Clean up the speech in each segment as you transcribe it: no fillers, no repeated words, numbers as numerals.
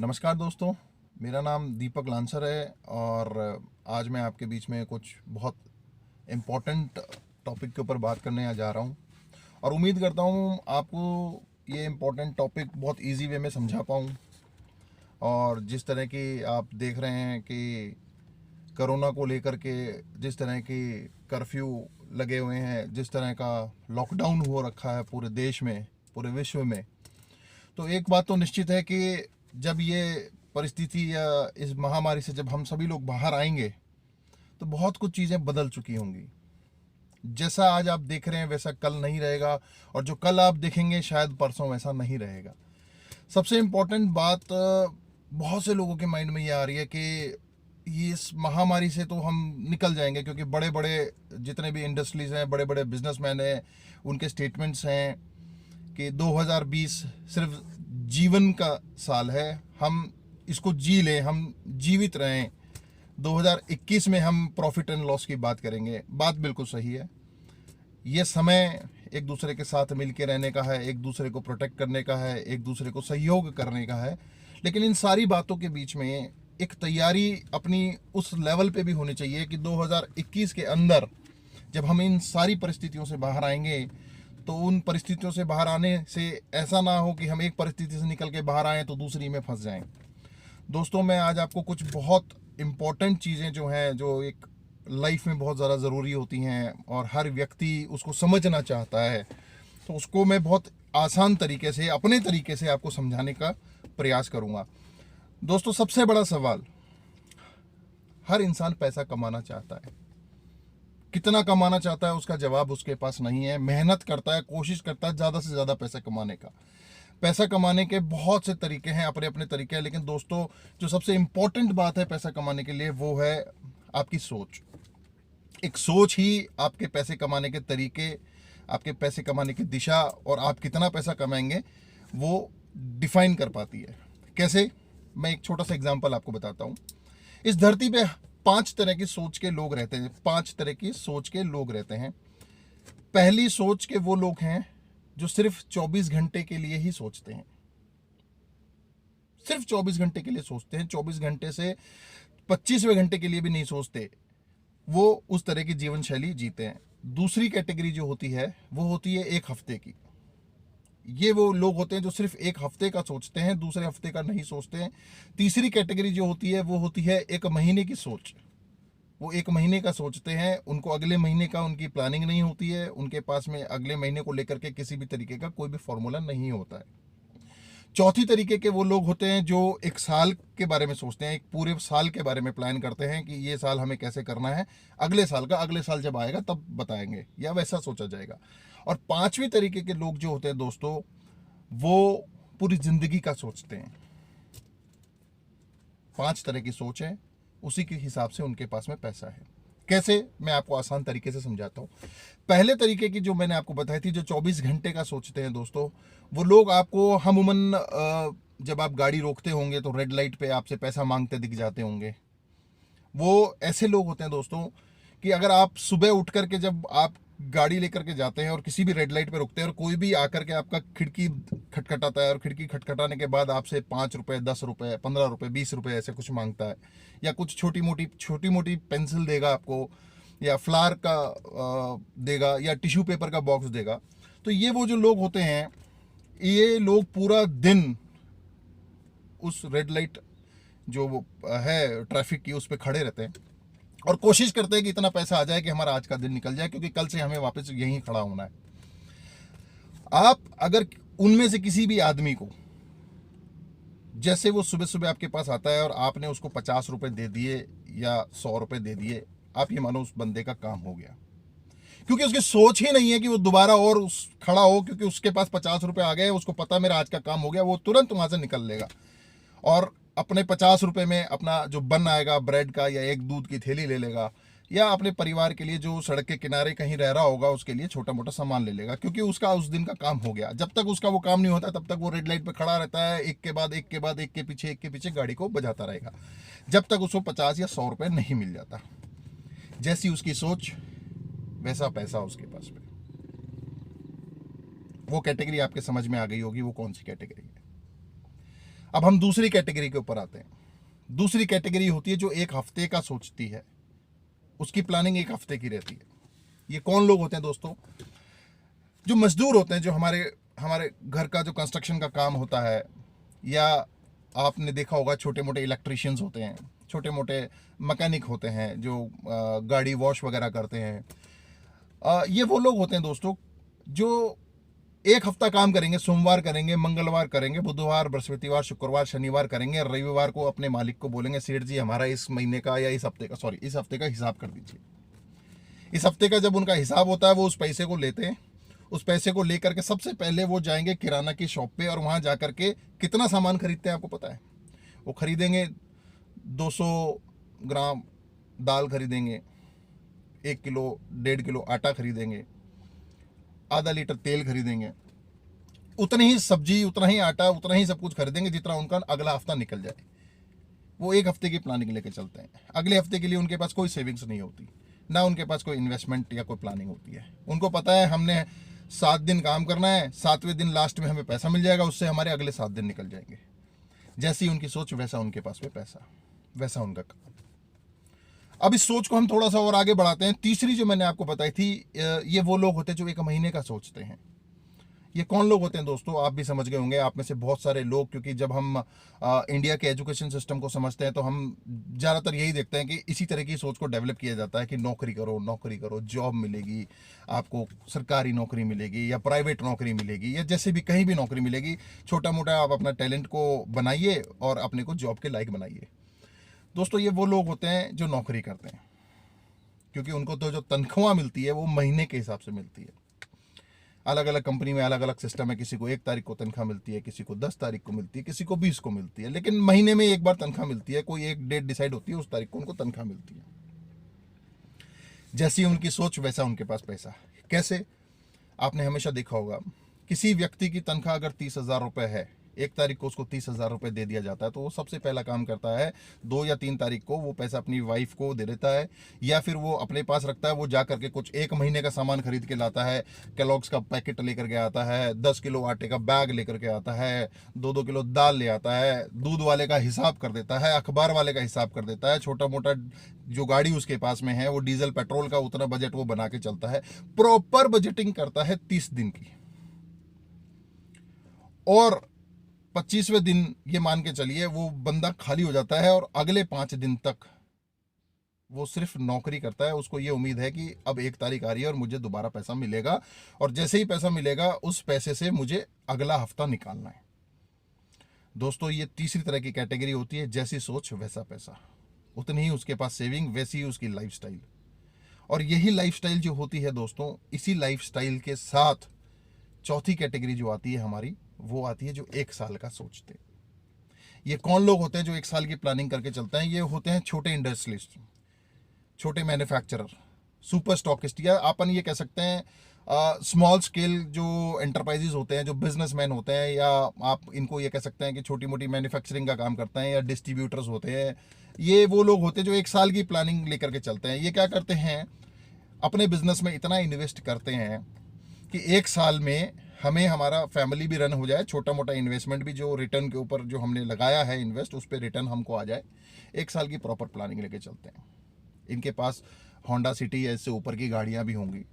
नमस्कार दोस्तों, मेरा नाम दीपक लांसर है और आज मैं आपके बीच में कुछ बहुत इम्पोर्टेंट टॉपिक के ऊपर बात करने जा रहा हूँ और उम्मीद करता हूँ आपको ये इम्पोर्टेंट टॉपिक बहुत इजी वे में समझा पाऊँ। और जिस तरह की आप देख रहे हैं कि कोरोना को लेकर के जिस तरह की कर्फ्यू लगे हुए हैं, जिस तरह का लॉकडाउन हो रखा है पूरे देश में, पूरे विश्व में, तो एक बात तो निश्चित है कि जब ये परिस्थिति या इस महामारी से जब हम सभी लोग बाहर आएंगे तो बहुत कुछ चीज़ें बदल चुकी होंगी। जैसा आज आप देख रहे हैं वैसा कल नहीं रहेगा और जो कल आप देखेंगे शायद परसों वैसा नहीं रहेगा। सबसे इम्पोर्टेंट बात बहुत से लोगों के माइंड में ये आ रही है कि ये इस महामारी से तो हम निकल जाएंगे, क्योंकि बड़े बड़े जितने भी इंडस्ट्रीज हैं, बड़े बड़े बिजनेसमैन हैं, उनके स्टेटमेंट्स हैं कि 2020 सिर्फ जीवन का साल है, हम इसको जी लें, हम जीवित रहें। 2021 में हम प्रॉफिट एंड लॉस की बात करेंगे। बात बिल्कुल सही है। ये समय एक दूसरे के साथ मिल के रहने का है, एक दूसरे को प्रोटेक्ट करने का है, एक दूसरे को सहयोग करने का है। लेकिन इन सारी बातों के बीच में एक तैयारी अपनी उस लेवल पे भी होनी चाहिए कि 2021 के अंदर जब हम इन सारी परिस्थितियों से बाहर आएंगे तो उन परिस्थितियों से बाहर आने से ऐसा ना हो कि हम एक परिस्थिति से निकल के बाहर आएँ तो दूसरी में फंस जाएं। दोस्तों, मैं आज आपको कुछ बहुत इम्पोर्टेंट चीज़ें जो हैं, जो एक लाइफ में बहुत ज़्यादा ज़रूरी होती हैं और हर व्यक्ति उसको समझना चाहता है, तो उसको मैं बहुत आसान तरीके से, अपने तरीके से आपको समझाने का प्रयास करूँगा। दोस्तों, सबसे बड़ा सवाल, हर इंसान पैसा कमाना चाहता है। कितना कमाना चाहता है उसका जवाब उसके पास नहीं है। मेहनत करता है, कोशिश करता है ज़्यादा से ज़्यादा पैसा कमाने का। पैसा कमाने के बहुत से तरीके हैं, अपने अपने तरीके हैं, लेकिन दोस्तों जो सबसे इम्पोर्टेंट बात है पैसा कमाने के लिए वो है आपकी सोच। एक सोच ही आपके पैसे कमाने के तरीके, आपके पैसे कमाने की दिशा और आप कितना पैसा कमाएंगे वो डिफाइन कर पाती है। कैसे? मैं एक छोटा सा एग्जांपल आपको बताता हूँ। इस धरती पे 5 तरह की सोच के लोग रहते हैं। 5 तरह की सोच के लोग रहते हैं। पहली सोच के वो लोग हैं जो सिर्फ 24 घंटे के लिए ही सोचते हैं। सिर्फ 24 घंटे के लिए सोचते हैं, 24 घंटे से 25वें घंटे के लिए भी नहीं सोचते। वो उस तरह की जीवन शैली जीते हैं। दूसरी कैटेगरी जो होती है वो होती है 1 हफ्ते की। ये वो लोग होते हैं जो सिर्फ 1 हफ्ते का सोचते हैं, दूसरे हफ्ते का नहीं सोचते हैं। तीसरी कैटेगरी जो होती है वो होती है 1 महीने की सोच। वो 1 महीने का सोचते हैं, उनको अगले महीने का उनकी प्लानिंग नहीं होती है, उनके पास में अगले महीने को लेकर के किसी भी तरीके का कोई भी फॉर्मूला नहीं होता है। चौथी तरीके के वो लोग होते हैं जो 1 साल के बारे में सोचते हैं, एक पूरे साल के बारे में प्लान करते हैं कि ये साल हमें कैसे करना है, अगले साल का अगले साल जब आएगा तब बताएंगे या वैसा सोचा जाएगा। और 5वीं तरीके के लोग जो होते हैं दोस्तों, वो पूरी जिंदगी का सोचते हैं। 5 तरह की सोच है, उसी के हिसाब से उनके पास में पैसा है। कैसे? मैं आपको आसान तरीके से समझाता हूँ। पहले तरीके की जो मैंने आपको बताई थी, जो 24 घंटे का सोचते हैं दोस्तों, वो लोग आपको अमूमन जब आप गाड़ी रोकते होंगे तो रेड लाइट पे आपसे पैसा मांगते दिख जाते होंगे। वो ऐसे लोग होते हैं दोस्तों कि अगर आप सुबह उठ करके जब आप गाड़ी लेकर के जाते हैं और किसी भी रेड लाइट पे रुकते हैं और कोई भी आकर के आपका खिड़की खटखटाता है और खिड़की खटखटाने के बाद आपसे 5 रुपए, 10 रुपए, 15 रुपए, 20 रुपए ऐसे कुछ मांगता है, या कुछ छोटी मोटी पेंसिल देगा आपको, या फ्लावर का देगा, या टिश्यू पेपर का बॉक्स देगा, तो ये वो जो लोग होते हैं, ये लोग पूरा दिन उस रेड लाइट जो वो है ट्रैफिक की, उस पर खड़े रहते हैं और कोशिश करते हैं कि इतना पैसा आ जाए कि हमारा आज का दिन निकल जाए, क्योंकि कल से हमें वापस यहीं खड़ा होना है। आप अगर उनमें से किसी भी आदमी को, जैसे वो सुबह सुबह आपके पास आता है और आपने उसको 50 रुपए दे दिए या 100 रुपए दे दिए, आप ये मानो उस बंदे का काम हो गया, क्योंकि उसकी सोच ही नहीं है कि वो दोबारा और खड़ा हो, क्योंकि उसके पास 50 रुपए आ गए, उसको पता मेरा आज का काम हो गया, वो तुरंत वहां से निकल लेगा और अपने 50 रुपए में अपना जो बन आएगा ब्रेड का या एक दूध की थैली ले लेगा, या अपने परिवार के लिए जो सड़क के किनारे कहीं रह रहा होगा उसके लिए छोटा मोटा सामान ले लेगा, क्योंकि उसका उस दिन का काम हो गया। जब तक उसका वो काम नहीं होता तब तक वो रेड लाइट पे खड़ा रहता है, एक के बाद एक के बाद एक के पीछे गाड़ी को बजाता रहेगा, जब तक उसको 50 या 100 रुपए नहीं मिल जाता। जैसी उसकी सोच वैसा पैसा उसके पास में। वो कैटेगरी आपके समझ में आ गई होगी, वो कौन सी कैटेगरी है। अब हम दूसरी कैटेगरी के ऊपर आते हैं। दूसरी कैटेगरी होती है जो एक हफ्ते का सोचती है, उसकी प्लानिंग एक हफ्ते की रहती है। ये कौन लोग होते हैं दोस्तों? जो मजदूर होते हैं, जो हमारे हमारे घर का जो कंस्ट्रक्शन का काम होता है, या आपने देखा होगा छोटे मोटे इलेक्ट्रिशियंस होते हैं, छोटे मोटे मैकेनिक होते हैं जो गाड़ी वॉश वगैरह करते हैं। ये वो लोग होते हैं दोस्तों जो एक हफ्ता काम करेंगे, सोमवार करेंगे, मंगलवार करेंगे, बुधवार, बृहस्पतिवार, शुक्रवार, शनिवार करेंगे, रविवार को अपने मालिक को बोलेंगे सेठ जी हमारा इस महीने का या इस हफ्ते का, सॉरी इस हफ्ते का हिसाब कर दीजिए। इस हफ्ते का जब उनका हिसाब होता है वो उस पैसे को लेते हैं। उस पैसे को लेकर के सबसे पहले वो जाएंगे किराना की शॉप पे, और वहां जाकर के कितना सामान खरीदते हैं आपको पता है? वो खरीदेंगे 200 ग्राम दाल खरीदेंगे, 1 किलो 1.5 किलो आटा खरीदेंगे, आधा लीटर तेल खरीदेंगे, उतनी ही सब्जी, उतना ही आटा, उतना ही सब कुछ खरीदेंगे जितना उनका अगला हफ्ता निकल जाए। वो एक हफ्ते की प्लानिंग लेके चलते हैं। अगले हफ्ते के लिए उनके पास कोई सेविंग्स नहीं होती, ना उनके पास कोई इन्वेस्टमेंट या कोई प्लानिंग होती है। उनको पता है हमने 7 दिन काम करना है, 7वें दिन लास्ट में हमें पैसा मिल जाएगा, उससे हमारे अगले 7 दिन निकल जाएंगे। जैसी उनकी सोच वैसा उनके पास में पैसा, वैसा उनका काम। अब इस सोच को हम थोड़ा सा और आगे बढ़ाते हैं। तीसरी जो मैंने आपको बताई थी, ये वो लोग होते हैं जो एक महीने का सोचते हैं। ये कौन लोग होते हैं दोस्तों? आप भी समझ गए होंगे, आप में से बहुत सारे लोग, क्योंकि जब हम इंडिया के एजुकेशन सिस्टम को समझते हैं तो हम ज़्यादातर यही देखते हैं कि इसी तरह की सोच को डेवलप किया जाता है कि नौकरी करो, नौकरी करो, जॉब मिलेगी आपको, सरकारी नौकरी मिलेगी या प्राइवेट नौकरी मिलेगी या जैसे भी कहीं भी नौकरी मिलेगी। छोटा मोटा आप अपना टैलेंट को बनाइए और अपने को जॉब के लायक बनाइए। दोस्तों ये वो लोग होते हैं जो नौकरी करते हैं, क्योंकि उनको तो जो तनख्वाह मिलती है वो महीने के हिसाब से मिलती है। अलग अलग कंपनी में अलग अलग सिस्टम है, किसी को 1 तारीख को तनख्वाह मिलती है, किसी को 10 तारीख को मिलती है, किसी को 20 को मिलती है, लेकिन महीने में एक बार तनख्वाह मिलती है। कोई एक डेट डिसाइड होती है, उस तारीख को उनको तनख्वाह मिलती है। जैसी उनकी सोच वैसा उनके पास पैसा। कैसे? आपने हमेशा देखा होगा, किसी व्यक्ति की तनख्वाह अगर 30,000 रुपये है, 1 तारीख को उसको 30,000 रुपये दे दिया जाता है, तो वो सबसे पहला काम करता है 2 या 3 तारीख को वो पैसा अपनी वाइफ को दे देता है, या फिर वो अपने पास रखता है। वो जा करके कुछ 1 महीने का सामान खरीद के लाता है, कैलॉग्स का पैकेट लेकर के आता है, 10 किलो आटे का बैग लेकर के आता है, 2-2 किलो दाल ले आता है, दूध वाले का हिसाब कर देता है, अखबार वाले का हिसाब कर देता है, छोटा मोटा जो गाड़ी उसके पास में है वो डीजल पेट्रोल का उतना बजट वो बना के चलता है। प्रॉपर बजटिंग करता है 30 दिन की, और 25वें दिन ये मान के चलिए वो बंदा खाली हो जाता है, और अगले 5 दिन तक वो सिर्फ नौकरी करता है। उसको ये उम्मीद है कि अब 1 तारीख आ रही है और मुझे दोबारा पैसा मिलेगा, और जैसे ही पैसा मिलेगा उस पैसे से मुझे अगला हफ्ता निकालना है। दोस्तों ये तीसरी तरह की कैटेगरी होती है, जैसी सोच वैसा पैसा, उतनी ही उसके पास सेविंग, वैसी ही उसकी लाइफस्टाइल। और यही लाइफस्टाइल जो होती है दोस्तों, इसी लाइफस्टाइल के साथ चौथी कैटेगरी जो आती है हमारी, वो आती है जो 1 साल का सोचते हैं। ये कौन लोग होते हैं जो 1 साल की प्लानिंग करके चलते हैं? ये होते हैं छोटे इंडस्ट्रियलिस्ट, छोटे मैन्युफैक्चरर, सुपर स्टॉकिस्ट, या अपन ये कह सकते हैं स्मॉल स्केल जो एंटरप्राइजेज होते हैं, जो बिजनेसमैन होते हैं, या आप इनको ये कह सकते हैं कि छोटी मोटी मैन्युफैक्चरिंग का काम करते हैं, या डिस्ट्रीब्यूटर्स होते हैं। ये वो लोग होते हैं जो 1 साल की प्लानिंग लेकर के चलते हैं। ये क्या करते हैं? अपने बिजनेस में इतना इन्वेस्ट करते हैं कि 1 साल में हमें हमारा फैमिली भी रन हो जाए, छोटा मोटा इन्वेस्टमेंट भी जो रिटर्न के ऊपर जो हमने लगाया है इन्वेस्ट, उस पर रिटर्न हमको आ जाए। 1 साल की प्रॉपर प्लानिंग लेके चलते हैं। इनके पास होंडा सिटी ऐसे ऊपर की गाड़ियां भी होंगी,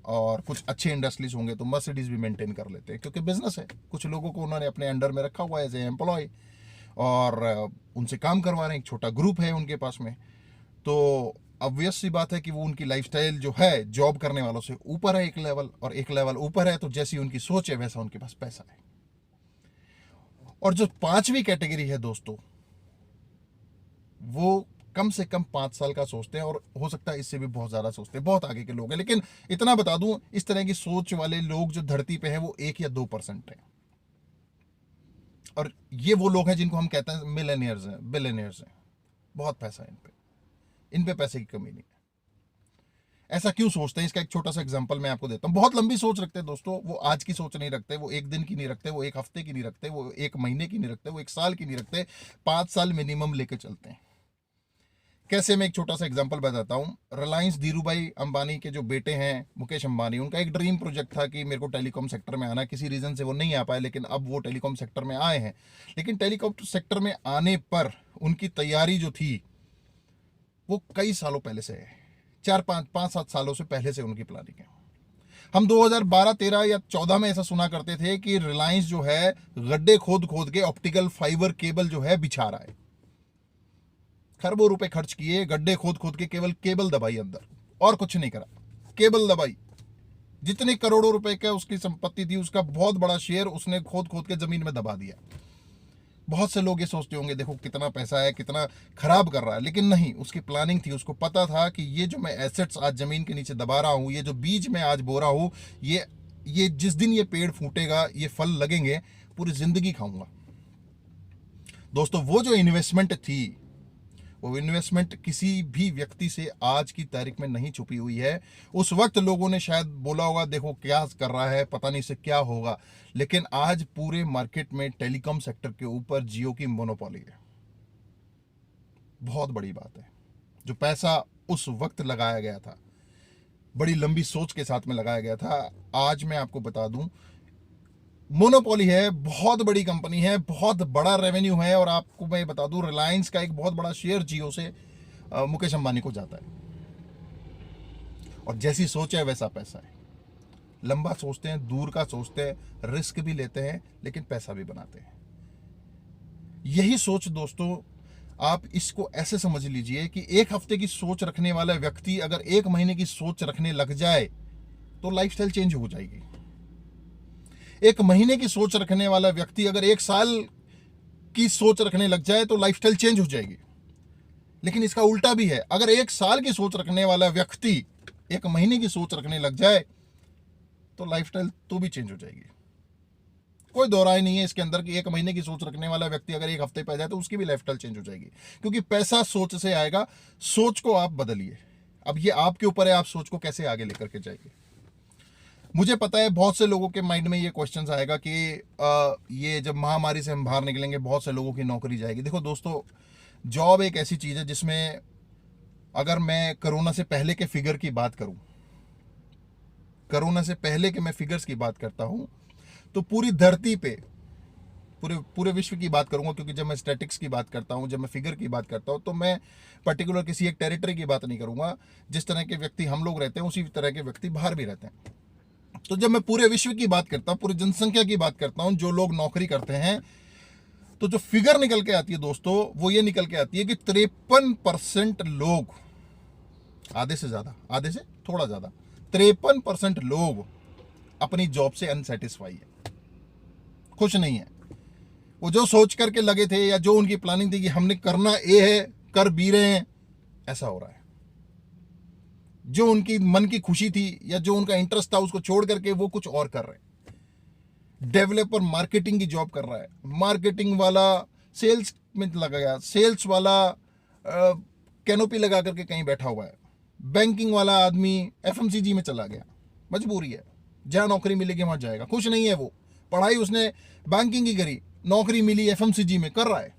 और कुछ अच्छे इंडस्ट्रीज होंगे तो मर्सिडीज भी मेंटेन कर लेते हैं, क्योंकि बिजनेस है। कुछ लोगों को उन्होंने अपने अंडर में रखा हुआ है एज ए एम्प्लॉय, और उनसे काम करवा रहे हैं। एक छोटा ग्रुप है उनके पास में, तो ऑब्वियस सी बात है कि वो उनकी लाइफस्टाइल जो है जॉब करने वालों से ऊपर है एक लेवल, और एक लेवल ऊपर है, तो जैसी उनकी सोच है वैसा उनके पास पैसा है। और जो 5वीं कैटेगरी है दोस्तों, वो कम से कम 5 साल का सोचते हैं, और हो सकता है इससे भी बहुत ज़्यादा सोचते हैं, बहुत आगे के लोग हैं। लेकिन इतना बता दूं, इस तरह की सोच वाले लोग जो धरती पे हैं वो 1 या 2% हैं। और ये वो लोग हैं जिनको हम कहते हैं मिलेनियर्स हैं, बिलियनियर्स हैं। बहुत पैसा है इन पे पैसे की कमी नहीं है। ऐसा क्यों सोचते हैं? इसका एक छोटा सा एग्जांपल मैं आपको देता हूं। बहुत लंबी सोच रखते हैं दोस्तों, वो आज की सोच नहीं रखते, वो 1 दिन की नहीं रखते, वो 1 हफ्ते की नहीं रखते, वो 1 महीने की नहीं रखते, वो 1 साल की नहीं रखते, 5 साल मिनिमम लेके चलते हैं। कैसे, मैं एक छोटा सा एग्जांपल बताता हूँ। रिलायंस धीरूभाई अंबानी के जो बेटे हैं मुकेश अंबानी, उनका एक ड्रीम प्रोजेक्ट था कि मेरे को टेलीकॉम सेक्टर में आना। किसी रीज़न से वो नहीं आ पाए, लेकिन अब वो टेलीकॉम सेक्टर में आए हैं। लेकिन टेलीकॉम सेक्टर में आने पर उनकी तैयारी जो थी वो कई सालों पहले से है, 4-5-7 सालों से पहले से उनकी प्लानिंग है। हम 2012-13 या 14 में ऐसा सुना करते थे कि रिलायंस जो है गड्ढे खोद खोद के ऑप्टिकल फाइबर केबल जो है बिछा रहा है। खरबों रुपए खर्च किए, गड्ढे खोद खोद के केवल केबल दबाई अंदर, और कुछ नहीं करा, केबल दबाई। जितने करोड़ों रुपए का उसकी संपत्ति थी उसका बहुत बड़ा शेयर उसने खोद खोद के जमीन में दबा दिया। बहुत से लोग ये सोचते होंगे देखो कितना पैसा है, कितना खराब कर रहा है, लेकिन नहीं, उसकी प्लानिंग थी। उसको पता था कि ये जो मैं एसेट्स आज जमीन के नीचे दबा रहा हूं, ये जो बीज मैं आज बो रहा हूं, ये जिस दिन ये पेड़ फूटेगा, ये फल लगेंगे, पूरी जिंदगी खाऊंगा। दोस्तों, वो जो इन्वेस्टमेंट थी, वो इन्वेस्टमेंट किसी भी व्यक्ति से आज की तारीख में नहीं छुपी हुई है। उस वक्त लोगों ने शायद बोला होगा देखो क्या कर रहा है, पता नहीं से क्या होगा, लेकिन आज पूरे मार्केट में टेलीकॉम सेक्टर के ऊपर जियो की मोनोपोली है। बहुत बड़ी बात है। जो पैसा उस वक्त लगाया गया था, बड़ी लंबी सोच के साथ में लगाया गया था, आज मैं आपको बता दूं मोनोपोली है, बहुत बड़ी कंपनी है, बहुत बड़ा रेवेन्यू है। और आपको मैं बता दूं रिलायंस का एक बहुत बड़ा शेयर जियो से मुकेश अंबानी को जाता है। और जैसी सोच है वैसा पैसा है। लंबा सोचते हैं, दूर का सोचते हैं, रिस्क भी लेते हैं, लेकिन पैसा भी बनाते हैं। यही सोच दोस्तों, आप इसको ऐसे समझ लीजिए कि एक हफ्ते की सोच रखने वाला व्यक्ति अगर 1 महीने की सोच रखने लग जाए तो लाइफस्टाइल चेंज हो जाएगी। 1 महीने की सोच रखने वाला व्यक्ति अगर 1 साल की सोच रखने लग जाए तो लाइफस्टाइल चेंज हो जाएगी। लेकिन इसका उल्टा भी है, अगर 1 साल की सोच रखने वाला व्यक्ति 1 महीने की सोच रखने लग जाए तो लाइफस्टाइल तो भी चेंज हो जाएगी। कोई दो राय नहीं है इसके अंदर कि 1 महीने की सोच रखने वाला व्यक्ति अगर 1 हफ्ते पे जाए तो उसकी भी लाइफस्टाइल चेंज हो जाएगी, क्योंकि पैसा सोच से आएगा। सोच को आप बदलिए। अब ये आपके ऊपर है, आप सोच को कैसे आगे लेकर के जाइए। मुझे पता है बहुत से लोगों के माइंड में ये क्वेश्चन आएगा कि ये जब महामारी से हम बाहर निकलेंगे बहुत से लोगों की नौकरी जाएगी। देखो दोस्तों, जॉब एक ऐसी चीज़ है जिसमें अगर मैं कोरोना से पहले के फिगर की बात करूं, कोरोना से पहले के मैं फिगर्स की बात करता हूं, तो पूरी धरती पे, पूरे विश्व की बात करूंगा, क्योंकि जब मैं स्टैटिक्स की बात करता हूं, जब मैं फिगर की बात करता हूं, तो मैं पर्टिकुलर किसी एक टेरिटरी की बात नहीं करूंगा। जिस तरह के व्यक्ति हम लोग रहते हैं उसी तरह के व्यक्ति बाहर भी रहते हैं। तो जब मैं पूरे विश्व की बात करता हूं, पूरी जनसंख्या की बात करता हूं, जो लोग नौकरी करते हैं, तो जो फिगर निकल के आती है दोस्तों, वो ये निकल के आती है कि 53% लोग, आधे से ज्यादा, आधे से थोड़ा ज्यादा, 53% लोग अपनी जॉब से अनसेटिस्फाई है, खुश नहीं है। वो जो सोच करके लगे थे या जो उनकी प्लानिंग थी कि हमने करना ये है, कर भी रहे हैं, ऐसा हो रहा है। जो उनकी मन की खुशी थी या जो उनका इंटरेस्ट था उसको छोड़ करके वो कुछ और कर रहे हैं। डेवलपर मार्केटिंग की जॉब कर रहा है, मार्केटिंग वाला सेल्स में लगा गया, सेल्स वाला कैनोपी लगा करके कहीं बैठा हुआ है, बैंकिंग वाला आदमी एफएमसीजी में चला गया, मजबूरी है, जहां नौकरी मिलेगी वहां जाएगा, खुश नहीं है वो। पढ़ाई उसने बैंकिंग की करी, नौकरी मिली एफएमसीजी में, कर रहा है।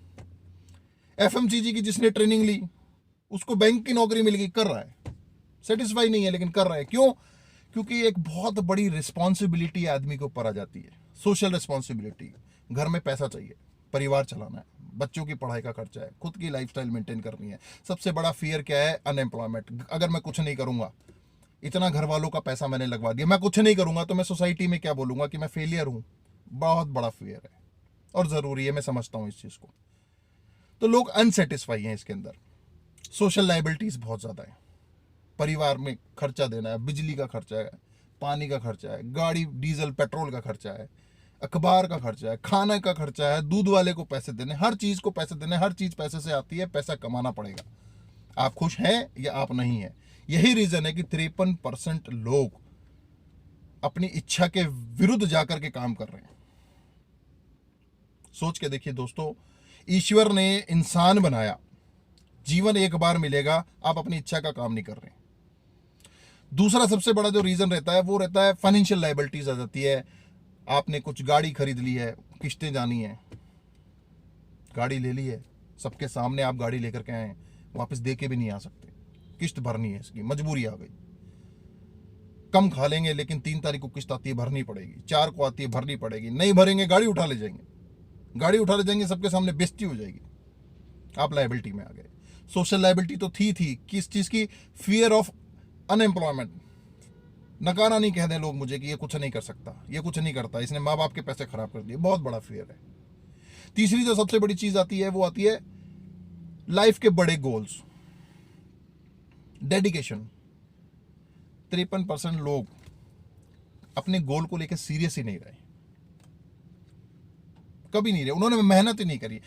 एफएमसीजी की जिसने ट्रेनिंग ली उसको बैंक की नौकरी मिल गई, कर रहा है। सेटिस्फाई नहीं है लेकिन कर रहा है। क्यों? क्योंकि एक बहुत बड़ी रिस्पॉन्सिबिलिटी आदमी के ऊपर आ जाती है, सोशल रिस्पॉन्सिबिलिटी। घर में पैसा चाहिए, परिवार चलाना है, बच्चों की पढ़ाई का खर्चा है, खुद की लाइफस्टाइल मेंटेन करनी है। सबसे बड़ा फियर क्या है? अनएम्प्लॉयमेंट। अगर मैं कुछ नहीं करूंगा, इतना घर वालों का पैसा मैंने लगवा दिया, मैं कुछ नहीं करूंगा तो मैं सोसाइटी में क्या बोलूंगा कि मैं फेलियर हूं। बहुत बड़ा फियर है और जरूरी है, मैं समझता हूं इस चीज को। तो लोग अनसेटिस्फाई हैं इसके अंदर। सोशल लाइबिलिटीज बहुत ज्यादा है, परिवार में खर्चा देना है, बिजली का खर्चा है, पानी का खर्चा है, गाड़ी डीजल पेट्रोल का खर्चा है, अखबार का खर्चा है, खाने का खर्चा है, दूध वाले को पैसे देने, हर चीज को पैसे देने, हर चीज पैसे से आती है, पैसा कमाना पड़ेगा। आप खुश हैं या आप नहीं हैं? यही रीजन है कि 53% लोग अपनी इच्छा के विरुद्ध जाकर के काम कर रहे हैं। सोच के देखिए दोस्तों, ईश्वर ने इंसान बनाया, जीवन एक बार मिलेगा, आप अपनी इच्छा का काम नहीं कर रहे। दूसरा सबसे बड़ा जो रीजन रहता है वो रहता है फाइनेंशियल लायबिलिटीज आ जाती है। आपने कुछ गाड़ी खरीद ली है, किस्तें जानी है, गाड़ी ले ली है, सबके सामने आप गाड़ी लेकर के आए, वापस दे के भी नहीं आ सकते, किस्त भरनी है, इसकी मजबूरी आ गई। कम खा लेंगे लेकिन 3 तारीख को किस्त आती है, भरनी पड़ेगी, 4 को आती है, भरनी पड़ेगी, नहीं भरेंगे गाड़ी उठा ले जाएंगे, गाड़ी उठा ले जाएंगे, सबके सामने बेइज्जती हो जाएगी, आप लायबिलिटी में आ गए। सोशल लायबिलिटी तो थी किस चीज़ की? Fear of unemployment. नकारा नहीं कह दें लोग मुझे कि ये कुछ नहीं कर सकता, ये कुछ नहीं करता, इसने माँ बाप के पैसे खराब कर दिए, बहुत बड़ा फियर है। तीसरी जो सबसे बड़ी चीज आती है वो आती है लाइफ के बड़े गोल्स, डेडिकेशन। 53% लोग अपने गोल को लेकर सीरियस ही नहीं रहे, कभी नहीं रहे, उन्होंने मेहनत ही नहीं करी।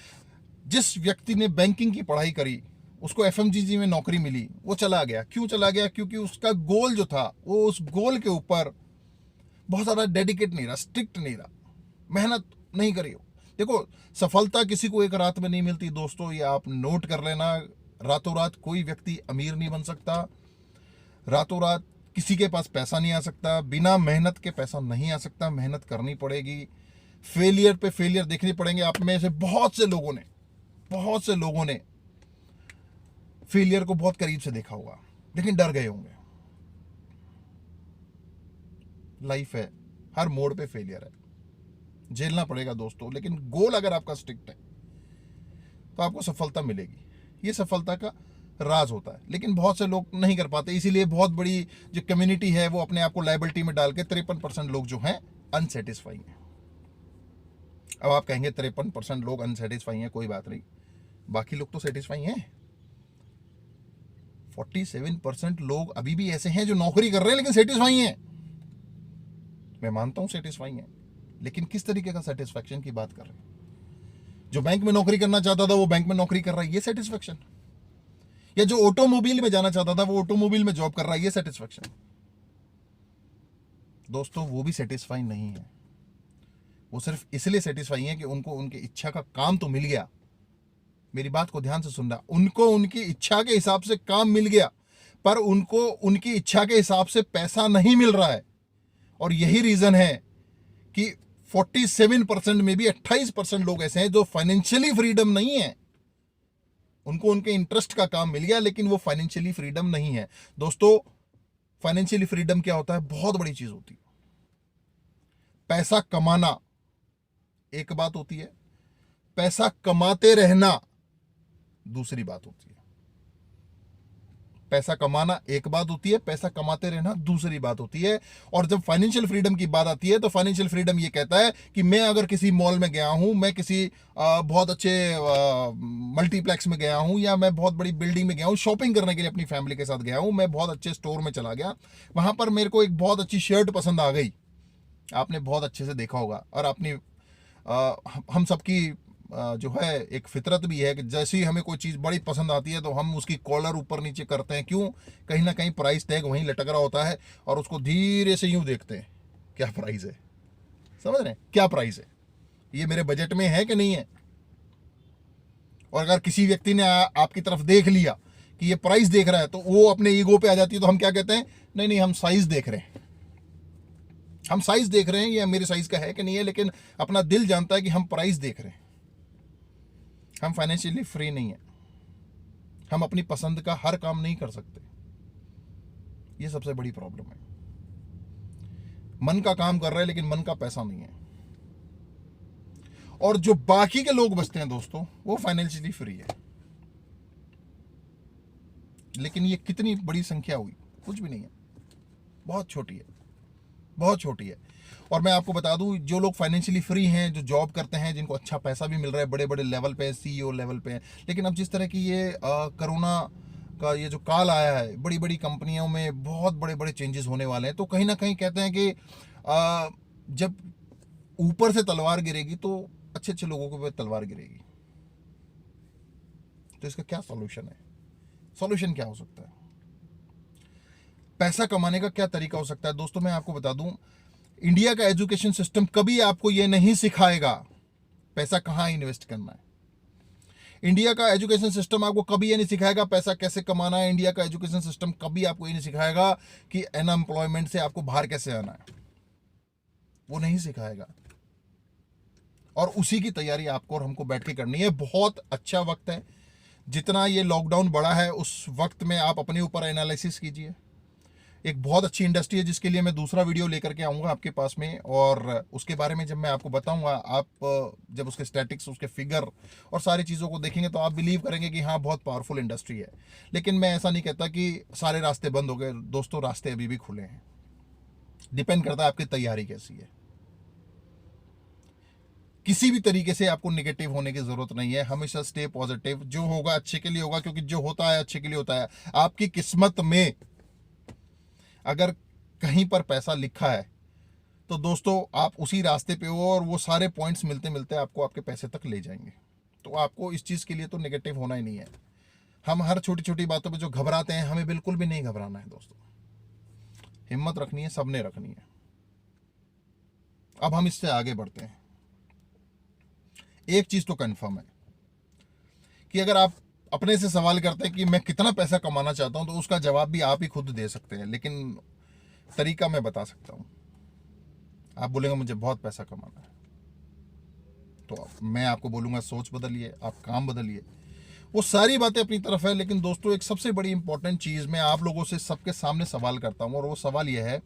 जिस व्यक्ति ने बैंकिंग की पढ़ाई करी, उसको एफएमजीजी में नौकरी मिली, वो चला गया। क्यों चला गया? क्योंकि उसका गोल जो था वो उस गोल के ऊपर बहुत ज़्यादा डेडिकेट नहीं रहा, स्ट्रिक्ट नहीं रहा, मेहनत नहीं करी। देखो, सफलता किसी को एक रात में नहीं मिलती दोस्तों, ये आप नोट कर लेना। रातों रात कोई व्यक्ति अमीर नहीं बन सकता, रातों रात किसी के पास पैसा नहीं आ सकता, बिना मेहनत के पैसा नहीं आ सकता, मेहनत करनी पड़ेगी, फेलियर पे फेलियर देखने पड़ेंगे। आप में से बहुत से लोगों ने फेलियर को बहुत करीब से देखा होगा, लेकिन डर गए होंगे। लाइफ है, हर मोड़ पे फेलियर है, झेलना पड़ेगा दोस्तों। लेकिन गोल अगर आपका स्ट्रिक्ट है तो आपको सफलता मिलेगी, ये सफलता का राज होता है। लेकिन बहुत से लोग नहीं कर पाते, इसीलिए बहुत बड़ी जो कम्युनिटी है वो अपने आप को लायबिलिटी में डाल के 53% लोग जो हैं अनसेटिस्फाइंग हैं। अब आप कहेंगे 53% लोग अनसेटिस्फाई हैं, कोई बात नहीं, बाकी लोग तो सेटिस्फाई हैं। 47% लोग अभी भी ऐसे हैं जो नौकरी कर रहे हैं लेकिन सेटिस्फाई हैं। मैं मानता हूं सेटिस्फाई हैं, लेकिन किस तरीके का सेटिस्फैक्शन की बात कर रहे हैं? जो बैंक में नौकरी करना चाहता था वो बैंक में नौकरी कर रहा है, ये सेटिस्फैक्शन? या जो ऑटोमोबाइल में जाना चाहता था वो ऑटोमोबाइल में जॉब कर रहा है, ये सेटिस्फैक्शन? दोस्तों, वो भी सेटिस्फाई नहीं है। वो सिर्फ इसलिए सेटिस्फाई है कि उनको उनकी इच्छा का काम तो मिल गया। मेरी बात को ध्यान से सुनना, उनको उनकी इच्छा के हिसाब से काम मिल गया, पर उनको उनकी इच्छा के हिसाब से पैसा नहीं मिल रहा है। और यही रीजन है कि 47% में भी 28% लोग ऐसे हैं जो फाइनेंशियली फ्रीडम नहीं है। उनको उनके इंटरेस्ट का काम मिल गया लेकिन वो फाइनेंशियली फ्रीडम नहीं है। दोस्तों, फाइनेंशियली फ्रीडम क्या होता है? बहुत बड़ी चीज होती है। पैसा कमाना एक बात होती है, पैसा कमाते रहना दूसरी बात होती है। पैसा कमाना एक बात होती है, पैसा कमाते रहना दूसरी बात होती है। और जब फाइनेंशियल फ्रीडम की बात आती है तो फाइनेंशियल फ्रीडम ये कहता है कि मैं अगर किसी मॉल में गया हूं, मैं किसी बहुत अच्छे मल्टीप्लेक्स में गया हूं, या मैं बहुत बड़ी बिल्डिंग में गया हूं, शॉपिंग करने के लिए अपनी फैमिली के साथ गया हूं, मैं बहुत अच्छे स्टोर में चला गया, वहां पर मेरे को एक बहुत अच्छी शर्ट पसंद आ गई, आपने बहुत अच्छे से देखा होगा। और अपनी हम सबकी जो है एक फितरत भी है कि जैसे ही हमें कोई चीज़ बड़ी पसंद आती है तो हम उसकी कॉलर ऊपर नीचे करते हैं। क्यों? कहीं ना कहीं प्राइस टैग वहीं लटक रहा होता है और उसको धीरे से यूं देखते हैं, क्या प्राइस है, समझ रहे हैं? क्या प्राइस है, ये मेरे बजट में है कि नहीं है। और अगर किसी व्यक्ति ने आपकी तरफ देख लिया कि ये प्राइस देख रहा है तो वो अपने ईगो पे आ जाती है, तो हम क्या कहते हैं? नहीं नहीं, हम साइज देख रहे हैं, हम साइज देख रहे हैं, ये मेरे साइज का है कि नहीं है। लेकिन अपना दिल जानता है कि हम प्राइस देख रहे हैं। हम फाइनेंशियली फ्री नहीं है, हम अपनी पसंद का हर काम नहीं कर सकते, ये सबसे बड़ी प्रॉब्लम है। मन का काम कर रहे हैं लेकिन मन का पैसा नहीं है। और जो बाकी के लोग बचते हैं दोस्तों, वो फाइनेंशियली फ्री है। लेकिन ये कितनी बड़ी संख्या हुई? कुछ भी नहीं है, बहुत छोटी है, बहुत छोटी है। और मैं आपको बता दूं, जो लोग फाइनेंशियली फ्री हैं, जो जॉब करते हैं, जिनको अच्छा पैसा भी मिल रहा है, बड़े बड़े लेवल पे, सीईओ लेवल पे, लेकिन अब जिस तरह की ये कोरोना का ये जो काल आया है, बड़ी बड़ी कंपनियों में बहुत बड़े बड़े चेंजेस होने वाले हैं, तो कहीं ना कहीं कहते हैं कि जब ऊपर से तलवार गिरेगी तो अच्छे अच्छे लोगों के ऊपर तलवार गिरेगी। तो इसका क्या सॉल्यूशन है? सॉल्यूशन क्या हो सकता है? पैसा कमाने का क्या तरीका हो सकता है? दोस्तों, मैं आपको बता दूं, इंडिया का एजुकेशन सिस्टम कभी आपको यह नहीं सिखाएगा पैसा कहां इन्वेस्ट करना है। इंडिया का एजुकेशन सिस्टम आपको कभी ये नहीं सिखाएगा पैसा कैसे कमाना है। इंडिया का एजुकेशन सिस्टम कभी आपको ये नहीं सिखाएगा कि अनएम्प्लॉयमेंट से आपको बाहर कैसे आना है, वो नहीं सिखाएगा। और उसी की तैयारी आपको और हमको बैठ के करनी है। बहुत अच्छा वक्त है जितना ये लॉकडाउन बढ़ा है उस वक्त में आप अपने ऊपर एनालिसिस कीजिए। एक बहुत अच्छी इंडस्ट्री है जिसके लिए मैं दूसरा वीडियो लेकर के आऊँगा आपके पास में, और उसके बारे में जब मैं आपको बताऊँगा, आप जब उसके स्टैटिक्स, उसके फिगर और सारी चीज़ों को देखेंगे तो आप बिलीव करेंगे कि हाँ, बहुत पावरफुल इंडस्ट्री है। लेकिन मैं ऐसा नहीं कहता कि सारे रास्ते बंद हो गए दोस्तों, रास्ते अभी भी खुले हैं। डिपेंड करता है आपकी तैयारी कैसी है। किसी भी तरीके से आपको नेगेटिव होने की जरूरत नहीं है, हमेशा स्टे पॉजिटिव। जो होगा अच्छे के लिए होगा, क्योंकि जो होता है अच्छे के लिए होता है। आपकी किस्मत में अगर कहीं पर पैसा लिखा है तो दोस्तों आप उसी रास्ते पे हो, और वो सारे पॉइंट्स मिलते मिलते आपको आपके पैसे तक ले जाएंगे। तो आपको इस चीज़ के लिए तो नेगेटिव होना ही नहीं है। हम हर छोटी छोटी बातों पे जो घबराते हैं, हमें बिल्कुल भी नहीं घबराना है दोस्तों। हिम्मत रखनी है, सबने रखनी है। अब हम इससे आगे बढ़ते हैं। एक चीज़ तो कंफर्म है कि अगर आप अपने से सवाल करते हैं कि मैं कितना पैसा कमाना चाहता हूं, तो उसका जवाब भी आप ही खुद दे सकते हैं, लेकिन तरीका मैं बता सकता हूं। आप बोलेंगे मुझे बहुत पैसा कमाना है, तो मैं आपको बोलूंगा सोच बदलिए, आप काम बदलिए। वो सारी बातें अपनी तरफ है, लेकिन दोस्तों एक सबसे बड़ी इंपॉर्टेंट चीज़ मैं आप लोगों से सबके सामने सवाल करता हूं, और वो सवाल यह है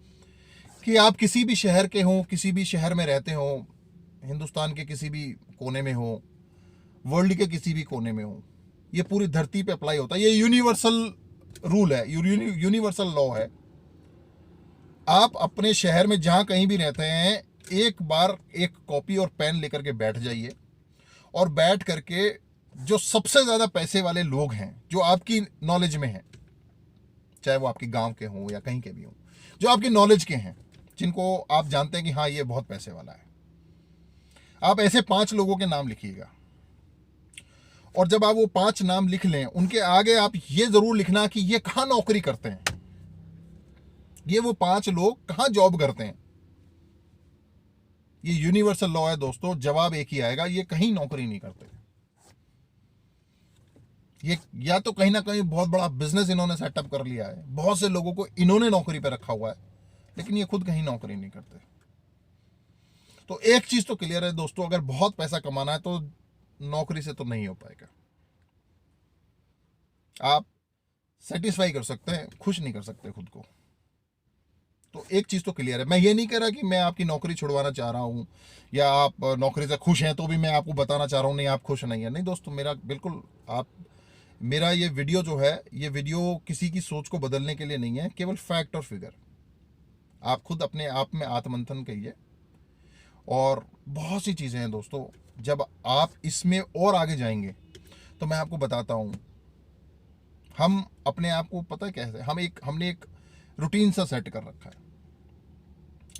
कि आप किसी भी शहर के हों, किसी भी शहर में रहते हों, हिंदुस्तान के किसी भी कोने में हो, वर्ल्ड के किसी भी कोने में हो, ये पूरी धरती पे अप्लाई होता है। ये यूनिवर्सल रूल है, यूनिवर्सल लॉ है। आप अपने शहर में जहां कहीं भी रहते हैं, एक बार एक कॉपी और पेन लेकर के बैठ जाइए, और बैठ करके जो सबसे ज्यादा पैसे वाले लोग हैं जो आपकी नॉलेज में हैं, चाहे वो आपके गांव के हों या कहीं के भी हों, जो आपकी नॉलेज के हैं, जिनको आप जानते हैं कि हाँ ये बहुत पैसे वाला है, आप ऐसे 5 लोगों के नाम लिखिएगा। और जब आप वो 5 नाम लिख लें, उनके आगे आप ये जरूर लिखना कि ये कहां नौकरी करते हैं, ये वो 5 लोग कहां जॉब करते हैं। ये यूनिवर्सल लॉ है दोस्तों, जवाब एक ही आएगा, ये कहीं नौकरी नहीं करते। ये या तो कहीं ना कहीं बहुत बड़ा बिजनेस इन्होंने सेटअप कर लिया है, बहुत से लोगों को इन्होंने नौकरी पे रखा हुआ है, लेकिन ये खुद कहीं नौकरी नहीं करते। तो एक चीज तो क्लियर है दोस्तों, अगर बहुत पैसा कमाना है तो नौकरी से तो नहीं हो पाएगा। आप सेटिस्फाई कर सकते हैं, खुश नहीं कर सकते खुद को। तो एक चीज तो क्लियर है। मैं ये नहीं कह रहा कि मैं आपकी नौकरी छुड़वाना चाह रहा हूं, या आप नौकरी से खुश हैं तो भी मैं आपको बताना चाह रहा हूं नहीं आप खुश नहीं है। नहीं दोस्तों, मेरा बिल्कुल मेरा ये वीडियो जो है, ये वीडियो किसी की सोच को बदलने के लिए नहीं है, केवल फैक्ट और फिगर। आप खुद अपने आप में आत्ममंथन करिए। और बहुत सी चीज़ें हैं दोस्तों, जब आप इसमें और आगे जाएंगे तो मैं आपको बताता हूं। हम अपने आप को पता है कैसे, हमने एक रूटीन सा सेट कर रखा है।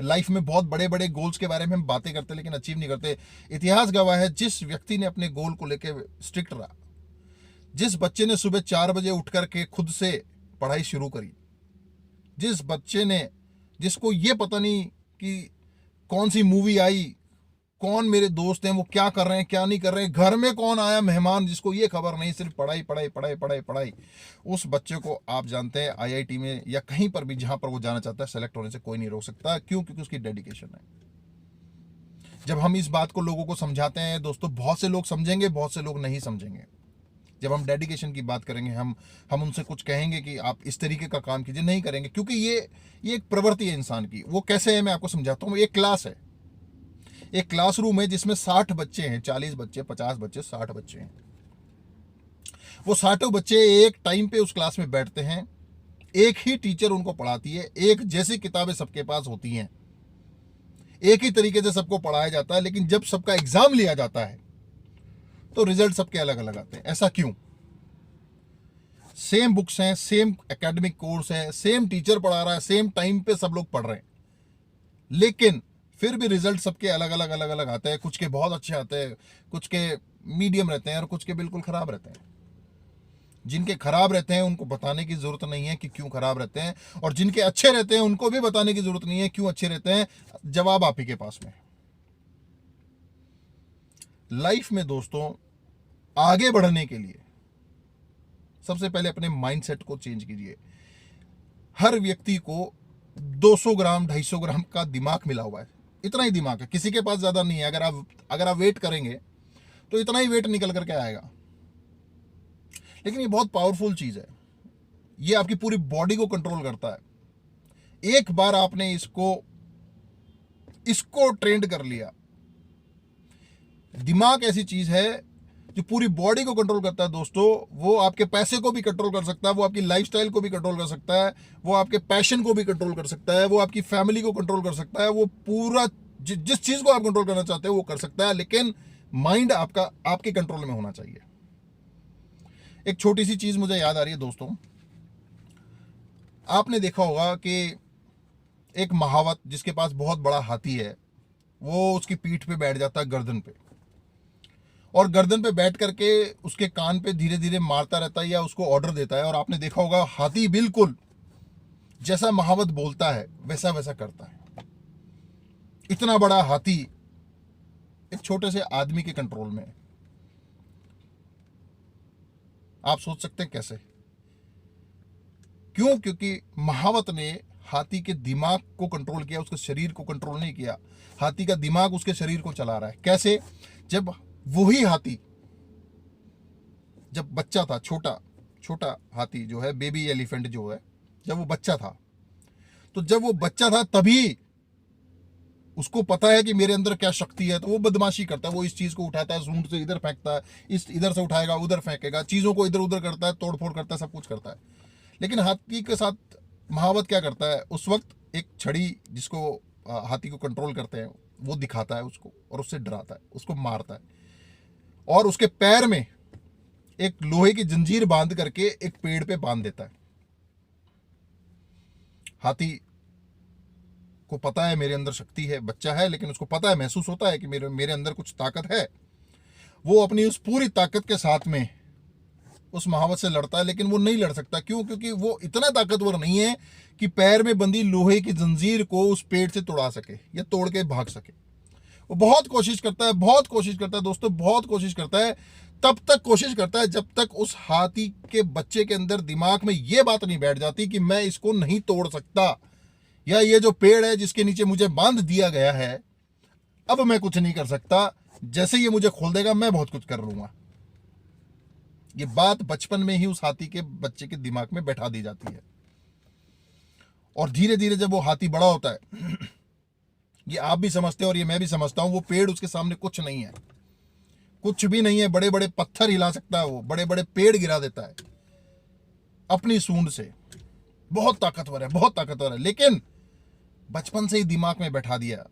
लाइफ में बहुत बड़े बड़े गोल्स के बारे में हम बातें करते लेकिन अचीव नहीं करते। इतिहास गवाह है, जिस व्यक्ति ने अपने गोल को लेकर स्ट्रिक्ट रहा, जिस बच्चे ने सुबह 4 बजे उठ करके खुद से पढ़ाई शुरू करी, जिस बच्चे ने, जिसको ये पता नहीं कि कौन सी मूवी आई, कौन मेरे दोस्त हैं, वो क्या कर रहे हैं क्या नहीं कर रहे हैं, घर में कौन आया मेहमान, जिसको ये खबर नहीं, सिर्फ पढ़ाई पढ़ाई पढ़ाई पढ़ाई पढ़ाई, उस बच्चे को आप जानते हैं आईआईटी में या कहीं पर भी जहां पर वो जाना चाहता है, सेलेक्ट होने से कोई नहीं रोक सकता। क्यों? क्योंकि उसकी डेडिकेशन है। जब हम इस बात को लोगों को समझाते हैं दोस्तों, बहुत से लोग समझेंगे, बहुत से लोग नहीं समझेंगे। जब हम डेडिकेशन की बात करेंगे, हम उनसे कुछ कहेंगे कि आप इस तरीके का काम कीजिए, नहीं करेंगे, क्योंकि ये एक प्रवृत्ति है इंसान की। वो कैसे है मैं आपको समझाता हूँ। एक क्लास है, एक क्लासरूम है जिसमें 60 बच्चे हैं, 40 बच्चे, 50 बच्चे, 60 बच्चे हैं। वो 60 बच्चे एक टाइम पे उस क्लास में बैठते हैं, एक ही टीचर उनको पढ़ाती है, एक जैसी किताबें सबके पास होती हैं, एक ही तरीके से सबको पढ़ाया जाता है, लेकिन जब सबका एग्जाम लिया जाता है तो रिजल्ट सबके अलग अलग आते हैं। ऐसा क्यों? सेम बुक्स हैं, सेम एकेडमिक कोर्स है, सेम टीचर पढ़ा रहा है, सेम टाइम पे सब लोग पढ़ रहे हैं, लेकिन फिर भी रिजल्ट सबके अलग अलग आते हैं। कुछ के बहुत अच्छे आते हैं, कुछ के मीडियम रहते हैं, और कुछ के बिल्कुल खराब रहते हैं। जिनके खराब रहते हैं उनको बताने की जरूरत नहीं है कि क्यों खराब रहते हैं, और जिनके अच्छे रहते हैं उनको भी बताने की जरूरत नहीं है क्यों अच्छे रहते हैं। जवाब आप ही के पास में। लाइफ में दोस्तों आगे बढ़ने के लिए सबसे पहले अपने माइंडसेट को चेंज कीजिए। हर व्यक्ति को 200 ग्राम 250 ग्राम का दिमाग मिला हुआ है, इतना ही दिमाग है, किसी के पास ज्यादा नहीं है। अगर आप वेट करेंगे तो इतना ही वेट निकल करके आएगा। लेकिन ये बहुत पावरफुल चीज है। ये आपकी पूरी बॉडी को कंट्रोल करता है। एक बार आपने इसको ट्रेंड कर लिया। दिमाग ऐसी चीज है जो पूरी बॉडी को कंट्रोल करता है दोस्तों। वो आपके पैसे को भी कंट्रोल कर सकता है, वो आपकी लाइफस्टाइल को भी कंट्रोल कर सकता है, वो आपके पैशन को भी कंट्रोल कर सकता है, वो आपकी फैमिली को कंट्रोल कर सकता है, वो पूरा जिस चीज को आप कंट्रोल करना चाहते हो वो कर सकता है। लेकिन माइंड आपके कंट्रोल में होना चाहिए। एक छोटी सी चीज मुझे याद आ रही है दोस्तों। आपने देखा होगा कि एक महावत जिसके पास बहुत बड़ा हाथी है, वो उसकी पीठ पे बैठ जाता है, गर्दन पे, और गर्दन पे बैठ करके उसके कान पे धीरे धीरे मारता रहता है या उसको ऑर्डर देता है। और आपने देखा होगा हाथी बिल्कुल जैसा महावत बोलता है वैसा वैसा करता है। इतना बड़ा हाथी एक छोटे से आदमी के कंट्रोल में है। आप सोच सकते हैं कैसे? क्यों? क्योंकि महावत ने हाथी के दिमाग को कंट्रोल किया, उसके शरीर को कंट्रोल नहीं किया। हाथी का दिमाग उसके शरीर को चला रहा है। कैसे? जब वही हाथी जब बच्चा था, छोटा हाथी जो है, बेबी एलिफेंट जो है, जब वो बच्चा था, तो जब वो बच्चा था तभी उसको पता है कि मेरे अंदर क्या शक्ति है, तो वो बदमाशी करता है। वो इस चीज को उठाता है, सूंड से इधर फेंकता है, इधर से उठाएगा उधर फेंकेगा, चीजों को इधर उधर करता है, तोड़फोड़ करता है, सब कुछ करता है। लेकिन हाथी के साथ महावत क्या करता है? उस वक्त एक छड़ी जिसको हाथी को कंट्रोल करते हैं वो दिखाता है उसको, और उससे डराता है, उसको मारता है, और उसके पैर में एक लोहे की जंजीर बांध करके एक पेड़ पे बांध देता है। हाथी को पता है मेरे अंदर शक्ति है, बच्चा है, लेकिन उसको पता है, महसूस होता है कि मेरे अंदर कुछ ताकत है। वो अपनी उस पूरी ताकत के साथ में उस महावत से लड़ता है, लेकिन वो नहीं लड़ सकता। क्यों? क्योंकि वो इतना ताकतवर नहीं है कि पैर में बंधी लोहे की जंजीर को उस पेड़ से तोड़ा सके या तोड़ के भाग सके। वो बहुत कोशिश करता है, बहुत कोशिश करता है दोस्तों, बहुत कोशिश करता है। तब तक कोशिश करता है जब तक उस हाथी के बच्चे के अंदर दिमाग में ये बात नहीं बैठ जाती कि मैं इसको नहीं तोड़ सकता, या ये जो पेड़ है जिसके नीचे मुझे बांध दिया गया है, अब मैं कुछ नहीं कर सकता, जैसे ये मुझे खोल देगा मैं बहुत कुछ कर लूंगा। ये बात बचपन में ही उस हाथी के बच्चे के दिमाग में बैठा दी जाती है। और धीरे धीरे जब वो हाथी बड़ा होता है, ये आप भी समझते हैं और ये मैं भी समझता हूं, वो पेड़ उसके सामने कुछ नहीं है, कुछ भी नहीं है। बड़े बड़े पत्थर हिला सकता है, वो बड़े बड़े पेड़ गिरा देता है अपनी सूंड से। बहुत ताकतवर है, बहुत ताकतवर है। लेकिन बचपन से ही दिमाग में बैठा दिया,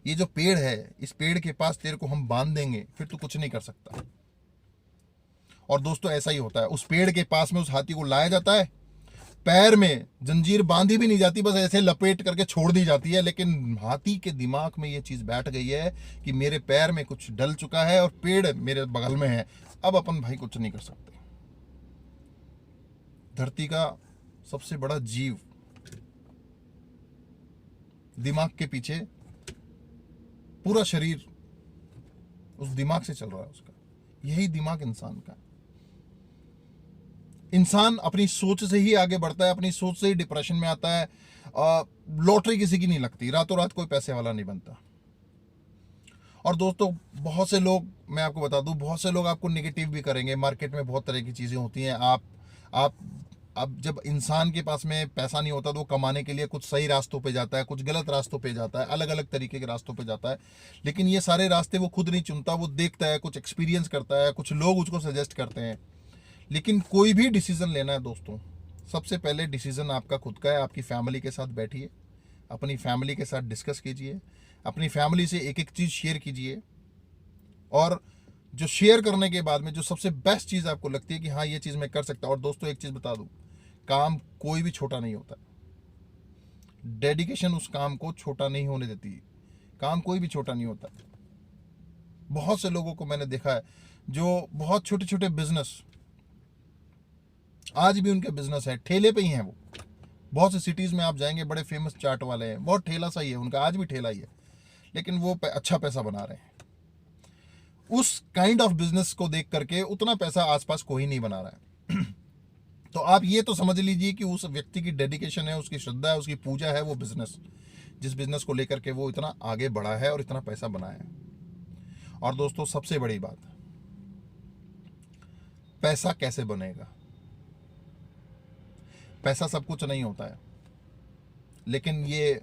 ये जो पेड़ है, इस पेड़ के पास तेरे को हम बांध देंगे, फिर तू कुछ नहीं कर सकता। और दोस्तों ऐसा ही होता है। उस पेड़ के पास में उस हाथी को लाया जाता है, पैर में जंजीर बांधी भी नहीं जाती, बस ऐसे लपेट करके छोड़ दी जाती है। लेकिन हाथी के दिमाग में ये चीज बैठ गई है कि मेरे पैर में कुछ डल चुका है और पेड़ मेरे बगल में है, अब अपन भाई कुछ नहीं कर सकते। धरती का सबसे बड़ा जीव दिमाग के पीछे, पूरा शरीर उस दिमाग से चल रहा है उसका। यही दिमाग इंसान का। इंसान अपनी सोच से ही आगे बढ़ता है, अपनी सोच से ही डिप्रेशन में आता है। लॉटरी किसी की नहीं लगती, रातों रात कोई पैसे वाला नहीं बनता। और दोस्तों बहुत से लोग, मैं आपको बता दूं, बहुत से लोग आपको नेगेटिव भी करेंगे। मार्केट में बहुत तरह की चीज़ें होती हैं। आप अब जब इंसान के पास में पैसा नहीं होता तो वो कमाने के लिए कुछ सही रास्तों पे जाता है, कुछ गलत रास्तों पे जाता है, अलग अलग तरीके के रास्तों पे जाता है। लेकिन ये सारे रास्ते वो खुद नहीं चुनता, वो देखता है, कुछ एक्सपीरियंस करता है, कुछ लोग उसको सजेस्ट करते हैं। लेकिन कोई भी डिसीजन लेना है दोस्तों, सबसे पहले डिसीजन आपका खुद का है। आपकी फैमिली के साथ बैठिए, अपनी फैमिली के साथ डिस्कस कीजिए, अपनी फैमिली से एक एक चीज़ शेयर कीजिए। और जो शेयर करने के बाद में जो सबसे बेस्ट चीज़ आपको लगती है कि हाँ ये चीज़ मैं कर सकता हूँ। और दोस्तों एक चीज़ बता दूँ, काम कोई भी छोटा नहीं होता। डेडिकेशन उस काम को छोटा नहीं होने देती। काम कोई भी छोटा नहीं होता। बहुत से लोगों को मैंने देखा है जो बहुत छोटे छोटे बिजनेस, आज भी उनके बिजनेस है, ठेले पे ही हैं वो। बहुत से सिटीज़ में आप जाएंगे, बड़े फेमस चाट वाले हैं, बहुत ठेला सा ही है उनका, आज भी ठेला ही है, लेकिन वो अच्छा पैसा बना रहे हैं। उस काइंड ऑफ बिजनेस को देख करके उतना पैसा आसपास कोई नहीं बना रहा है। तो आप ये तो समझ लीजिए कि उस व्यक्ति की डेडिकेशन है, उसकी श्रद्धा है, उसकी पूजा है, वो बिजनेस, जिस बिजनेस को लेकर के वो इतना आगे बढ़ा है और इतना पैसा बनाया है। और दोस्तों सबसे बड़ी बात, पैसा कैसे बनेगा। पैसा सब कुछ नहीं होता है, लेकिन ये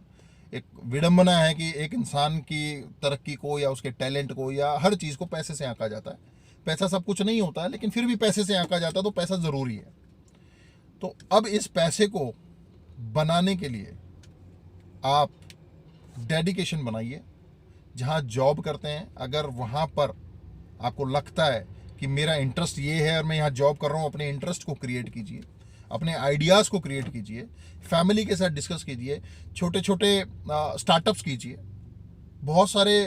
एक विडंबना है कि एक इंसान की तरक्की को या उसके टैलेंट को या हर चीज़ को पैसे से आंका जाता है। पैसा सब कुछ नहीं होता है, लेकिन फिर भी पैसे से आंका जाता है, तो पैसा ज़रूरी है। तो अब इस पैसे को बनाने के लिए आप डेडिकेशन बनाइए। जहाँ जॉब करते हैं, अगर वहाँ पर आपको लगता है कि मेरा इंटरेस्ट ये है और मैं यहाँ जॉब कर रहा हूँ, अपने इंटरेस्ट को क्रिएट कीजिए, अपने आइडियाज़ को क्रिएट कीजिए, फैमिली के साथ डिस्कस कीजिए, छोटे छोटे स्टार्टअप्स कीजिए। बहुत सारे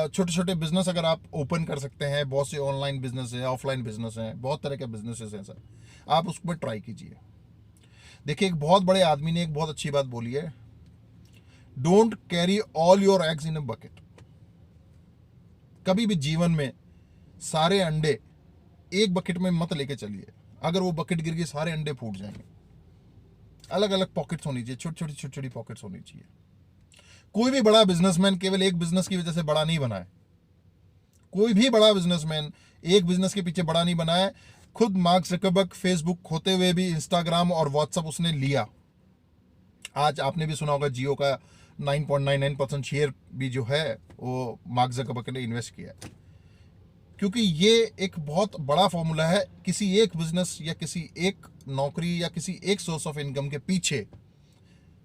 छोटे छोटे बिजनेस अगर आप ओपन कर सकते हैं, बहुत से ऑनलाइन बिजनेस है, ऑफलाइन बिजनेस हैं, बहुत तरह के बिजनेसेस हैं सर, आप उस पर ट्राई कीजिए। देखिए, एक बहुत बड़े आदमी ने एक बहुत अच्छी बात बोली है, don't carry all your eggs in a bucket. कभी भी जीवन में सारे अंडे एक बकेट में मत लेके चलिए। अगर वो बकेट गिर गई, सारे अंडे फूट जाएंगे। अलग अलग पॉकेट्स होनी चाहिए, छोटी छोटी पॉकेट्स होनी चाहिए। कोई भी बड़ा बिजनेसमैन केवल एक बिजनेस की वजह से बड़ा नहीं बना है। कोई भी बड़ा बिजनेसमैन एक बिजनेस के पीछे बड़ा नहीं बना है। खुद मार्क ज़करबर्ग फेसबुक होते हुए भी इंस्टाग्राम और व्हाट्सएप उसने लिया। आज आपने भी सुना होगा, जियो का 9.99% शेयर भी जो है वो मार्क ज़करबर्ग ने इन्वेस्ट किया है। क्योंकि ये एक बहुत बड़ा फॉर्मूला है, किसी एक बिजनेस या किसी एक नौकरी या किसी एक सोर्स ऑफ इनकम के पीछे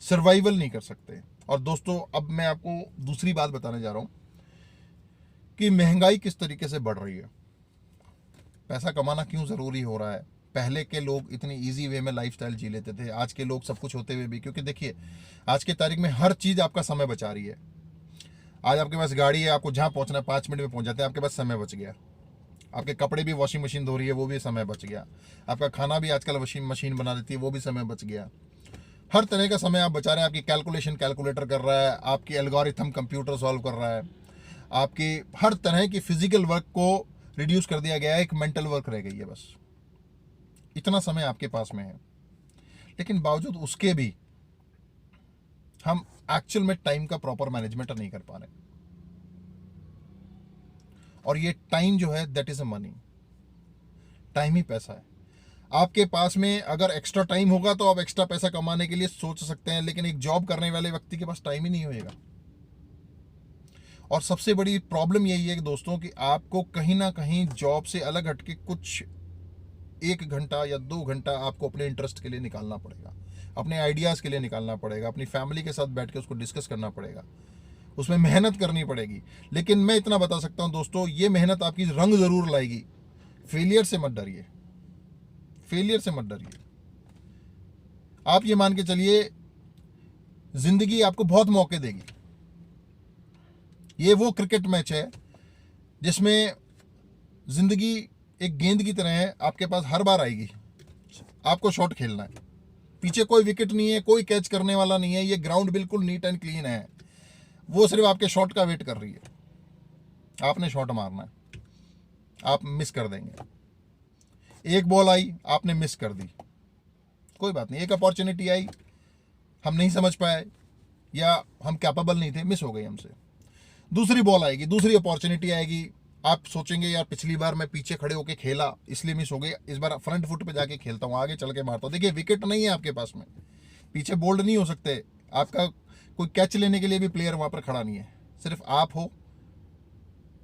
सर्वाइवल नहीं कर सकते। और दोस्तों, अब मैं आपको दूसरी बात बताने जा रहा हूं कि महंगाई किस तरीके से बढ़ रही है, पैसा कमाना क्यों ज़रूरी हो रहा है। पहले के लोग इतनी इजी वे में लाइफस्टाइल जी लेते थे, आज के लोग सब कुछ होते हुए भी, क्योंकि देखिए आज के तारीख में हर चीज़ आपका समय बचा रही है। आज आपके पास गाड़ी है, आपको जहाँ पहुँचना है 5 मिनट में पहुँच जाते हैं, आपके पास समय बच गया। आपके कपड़े भी वॉशिंग मशीन धो रही है, वो भी समय बच गया। आपका खाना भी आजकल वॉशिंग मशीन बना देती है, वो भी समय बच गया। हर तरह का समय आप बचा रहे हैं। आपकी कैलकुलेशन कैलकुलेटर कर रहा है, आपकी एल्गोरिथम कंप्यूटर सॉल्व कर रहा है, आपकी हर तरह की फिजिकल वर्क को रिड्यूस कर दिया गया है, एक मेंटल वर्क रह गई है बस। इतना समय आपके पास में है, लेकिन बावजूद उसके भी हम एक्चुअल में टाइम का प्रॉपर मैनेजमेंट नहीं कर पा रहे। और ये टाइम जो है, that is a money. Time ही पैसा है। आपके पास में अगर एक्स्ट्रा टाइम होगा तो आप एक्स्ट्रा पैसा कमाने के लिए सोच सकते हैं, लेकिन एक जॉब करने वाले व्यक्ति के पास टाइम ही नहीं होएगा। और सबसे बड़ी प्रॉब्लम यही है कि दोस्तों, कि आपको कहीं ना कहीं जॉब से अलग हटके कुछ 1 घंटा या 2 घंटा आपको अपने इंटरेस्ट के लिए निकालना पड़ेगा, अपने आइडियाज़ के लिए निकालना पड़ेगा, अपनी फैमिली के साथ बैठ के उसको डिस्कस करना पड़ेगा, उसमें मेहनत करनी पड़ेगी। लेकिन मैं इतना बता सकता हूं दोस्तों, ये मेहनत आपकी रंग ज़रूर लाएगी। फेलियर से मत डरिए, फेलियर से मत डरिए। आप ये मान के चलिए, ज़िंदगी आपको बहुत मौके देगी। ये वो क्रिकेट मैच है जिसमें ज़िंदगी एक गेंद की तरह है, आपके पास हर बार आएगी। आपको शॉट खेलना है, पीछे कोई विकेट नहीं है, कोई कैच करने वाला नहीं है, ये ग्राउंड बिल्कुल नीट एंड क्लीन है, वो सिर्फ आपके शॉट का वेट कर रही है। आपने शॉट मारना है, आप मिस कर देंगे। एक बॉल आई, आपने मिस कर दी, कोई बात नहीं। एक अपॉर्चुनिटी आई, हम नहीं समझ पाए या हम कैपेबल नहीं थे, मिस हो गई हमसे। दूसरी बॉल आएगी, दूसरी अपॉर्चुनिटी आएगी, आप सोचेंगे यार पिछली बार मैं पीछे खड़े होकर खेला इसलिए मिस हो गई, इस बार फ्रंट फुट पे जाके खेलता हूँ, आगे चल के मारता हूँ। देखिए, विकेट नहीं है आपके पास में, पीछे बोल्ड नहीं हो सकते, आपका कोई कैच लेने के लिए भी प्लेयर वहाँ पर खड़ा नहीं है, सिर्फ आप हो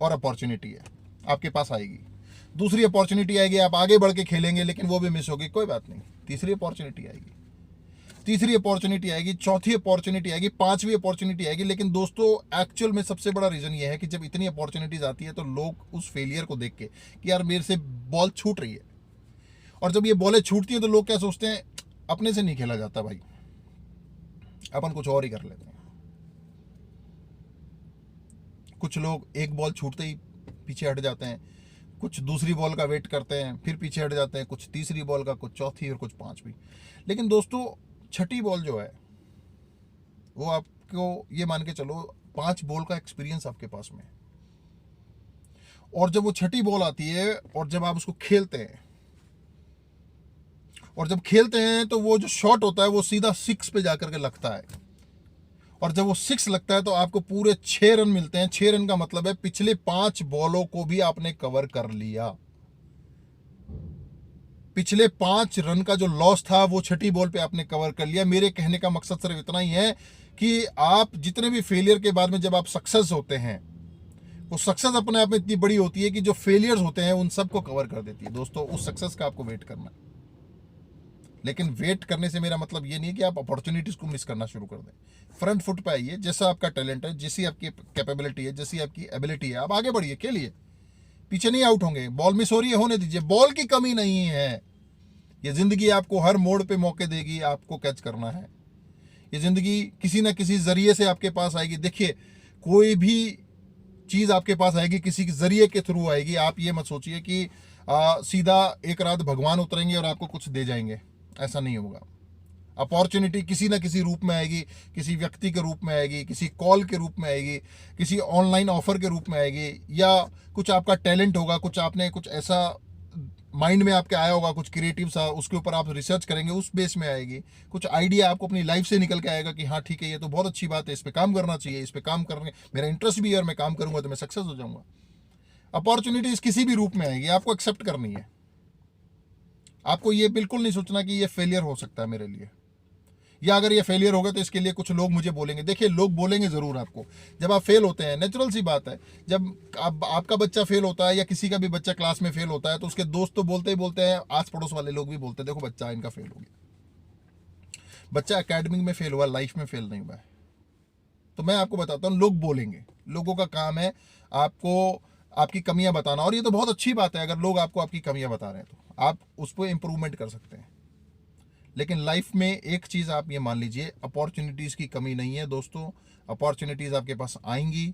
और अपॉर्चुनिटी है, आपके पास आएगी। दूसरी अपॉर्चुनिटी आएगी, आप आगे बढ़ के खेलेंगे, लेकिन वो भी मिस होगी, कोई बात नहीं। तीसरी अपॉर्चुनिटी आएगी, तीसरी अपॉर्चुनिटी आएगी, चौथी अपॉर्चुनिटी आएगी, पांचवी अपॉर्चुनिटी आएगी। लेकिन दोस्तों, एक्चुअल में सबसे बड़ा रीज़न ये है कि जब इतनी अपॉर्चुनिटीज आती है तो लोग उस फेलियर को देख के कि यार मेरे से बॉल छूट रही है, और जब ये बॉलें छूटती हैं तो लोग क्या सोचते हैं, अपने से नहीं खेला जाता भाई, अपन कुछ और ही कर लेते हैं। कुछ लोग एक बॉल छूटते ही पीछे हट जाते हैं, कुछ दूसरी बॉल का वेट करते हैं, फिर पीछे हट जाते हैं, कुछ तीसरी बॉल का, कुछ चौथी और कुछ पांचवी। लेकिन दोस्तों, छठी बॉल जो है वो आपको ये मान के चलो 5 बॉल का एक्सपीरियंस आपके पास में है। और जब वो छठी बॉल आती है और जब आप उसको खेलते हैं, और जब खेलते हैं तो वो जो शॉट होता है वो सीधा 6 पे जाकर के लगता है, और जब वो 6 लगता है तो आपको पूरे 6 रन मिलते हैं। 6 रन का मतलब है पिछले 5 बॉलों को भी आपने कवर कर लिया। पिछले 5 रन का जो लॉस था वो छठी बॉल पे आपने कवर कर लिया। मेरे कहने का मकसद सिर्फ इतना ही है कि आप जितने भी फेलियर के बाद में जब आप सक्सेस होते हैं, वो सक्सेस अपने आप में इतनी बड़ी होती है कि जो फेलियर्स होते हैं उन सबको कवर कर देती है। दोस्तों, उस सक्सेस का आपको वेट करना है, लेकिन वेट करने से मेरा मतलब ये नहीं है कि आप अपॉर्चुनिटीज को मिस करना शुरू कर दें। फ्रंट फुट पे आइए, जैसा आपका टैलेंट है, जैसी आपकी कैपेबिलिटी है, जैसी आपकी एबिलिटी है, आप आगे बढ़िए, खेलिए, पीछे नहीं आउट होंगे। बॉल मिस हो रही है, होने दीजिए, बॉल की कमी नहीं है। ये जिंदगी आपको हर मोड़ पे मौके देगी, आपको कैच करना है। ये जिंदगी किसी ना किसी जरिए से आपके पास आएगी। देखिए, कोई भी चीज आपके पास आएगी किसी के जरिए के थ्रू आएगी। आप ये मत सोचिए कि सीधा एक रात भगवान उतरेंगे और आपको कुछ दे जाएंगे, ऐसा नहीं होगा। अपॉर्चुनिटी किसी ना किसी रूप में आएगी, किसी व्यक्ति के रूप में आएगी, किसी कॉल के रूप में आएगी, किसी ऑनलाइन ऑफर के रूप में आएगी, या कुछ आपका टैलेंट होगा, कुछ आपने कुछ ऐसा माइंड में आपके आया होगा, कुछ क्रिएटिव सा, उसके ऊपर आप रिसर्च करेंगे, उस बेस में आएगी। कुछ आइडिया आपको अपनी लाइफ से निकल के आएगा कि हाँ ठीक है, ये तो बहुत अच्छी बात है, इस पर काम करना चाहिए, इस पर काम करने मेरा इंटरेस्ट भी है और मैं काम करूंगा तो मैं सक्सेस हो जाऊंगा। अपॉर्चुनिटीज किसी भी रूप में आएगी, आपको एक्सेप्ट करनी है। आपको ये बिल्कुल नहीं सोचना कि ये फेलियर हो सकता है मेरे लिए, या अगर ये फेलियर होगा तो इसके लिए कुछ लोग मुझे बोलेंगे। देखिए, लोग बोलेंगे ज़रूर आपको जब आप फेल होते हैं, नेचुरल सी बात है। जब आपका बच्चा फेल होता है या किसी का भी बच्चा क्लास में फेल होता है तो उसके दोस्त तो बोलते ही बोलते हैं, आस पड़ोस वाले लोग भी बोलते हैं, देखो बच्चा इनका फेल हो गया। बच्चा एकेडमिक में फेल हुआ, लाइफ में फेल नहीं हुआ है। तो मैं आपको बताता हूँ, लोग बोलेंगे, लोगों का काम है आपको आपकी कमियां बताना, और ये तो बहुत अच्छी बात है। अगर लोग आपको आपकी कमियां बता रहे हैं तो आप उस पर इंप्रूवमेंट कर सकते हैं। लेकिन लाइफ में एक चीज़ आप ये मान लीजिए, अपॉर्चुनिटीज़ की कमी नहीं है दोस्तों। अपॉर्चुनिटीज़ आपके पास आएंगी।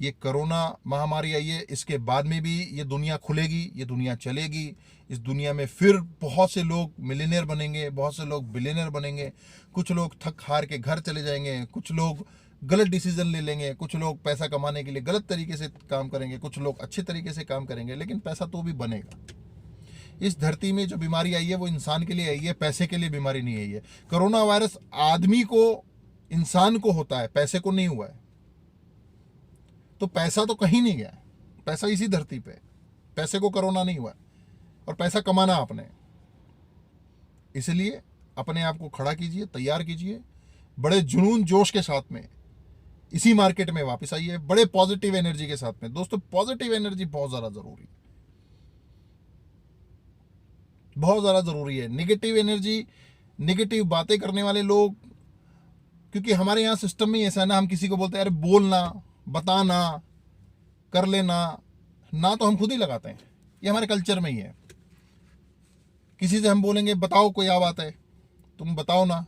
ये कोरोना महामारी आई है, इसके बाद में भी ये दुनिया खुलेगी, ये दुनिया चलेगी। इस दुनिया में फिर बहुत से लोग मिलियनेयर बनेंगे, बहुत से लोग बिलियनेयर बनेंगे। कुछ लोग थक हार के घर चले जाएंगे, कुछ लोग गलत डिसीजन ले लेंगे, कुछ लोग पैसा कमाने के लिए गलत तरीके से काम करेंगे, कुछ लोग अच्छे तरीके से काम करेंगे, लेकिन पैसा तो भी बनेगा। इस धरती में जो बीमारी आई है वो इंसान के लिए आई है, पैसे के लिए बीमारी नहीं आई है। कोरोना वायरस आदमी को, इंसान को होता है, पैसे को नहीं हुआ है। तो पैसा तो कहीं नहीं गया, पैसा इसी धरती पे, पैसे को कोरोना नहीं हुआ और पैसा कमाना आपने। इसलिए अपने आप को खड़ा कीजिए, तैयार कीजिए, बड़े जुनून जोश के साथ में इसी मार्केट में वापस आइए, बड़े पॉजिटिव एनर्जी के साथ में। दोस्तों, पॉजिटिव एनर्जी बहुत ज़्यादा ज़रूरी है, बहुत ज़्यादा ज़रूरी है। नेगेटिव एनर्जी, नेगेटिव बातें करने वाले लोग, क्योंकि हमारे यहाँ सिस्टम में ऐसा है ना, हम किसी को बोलते हैं अरे बोलना, बताना, कर लेना, ना तो हम खुद ही लगाते हैं, ये हमारे कल्चर में ही है। किसी से हम बोलेंगे बताओ कोई बात है, तुम बताओ ना,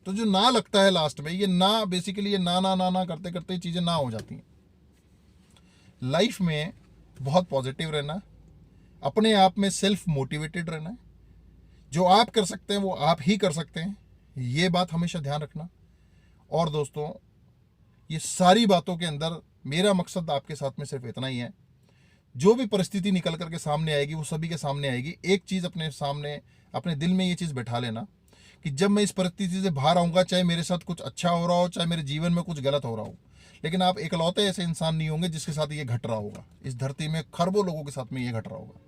तो जो ना लगता है लास्ट में, ये ना बेसिकली ये ना ना ना ना करते करते चीज़ें ना हो जाती हैं। लाइफ में बहुत पॉजिटिव रहना, अपने आप में सेल्फ मोटिवेटेड रहना है। जो आप कर सकते हैं वो आप ही कर सकते हैं, ये बात हमेशा ध्यान रखना। और दोस्तों, ये सारी बातों के अंदर मेरा मकसद आपके साथ में सिर्फ इतना ही है, जो भी परिस्थिति निकल करके सामने आएगी वो सभी के सामने आएगी। एक चीज़ अपने सामने, अपने दिल में ये चीज़ बैठा लेना कि जब मैं इस परिस्थिति से बाहर आऊँगा, चाहे मेरे साथ कुछ अच्छा हो रहा हो, चाहे मेरे जीवन में कुछ गलत हो रहा हो, लेकिन आप इकलौते ऐसे इंसान नहीं होंगे जिसके साथ ये घट रहा होगा। इस धरती में खरबों लोगों के साथ में ये घट रहा होगा।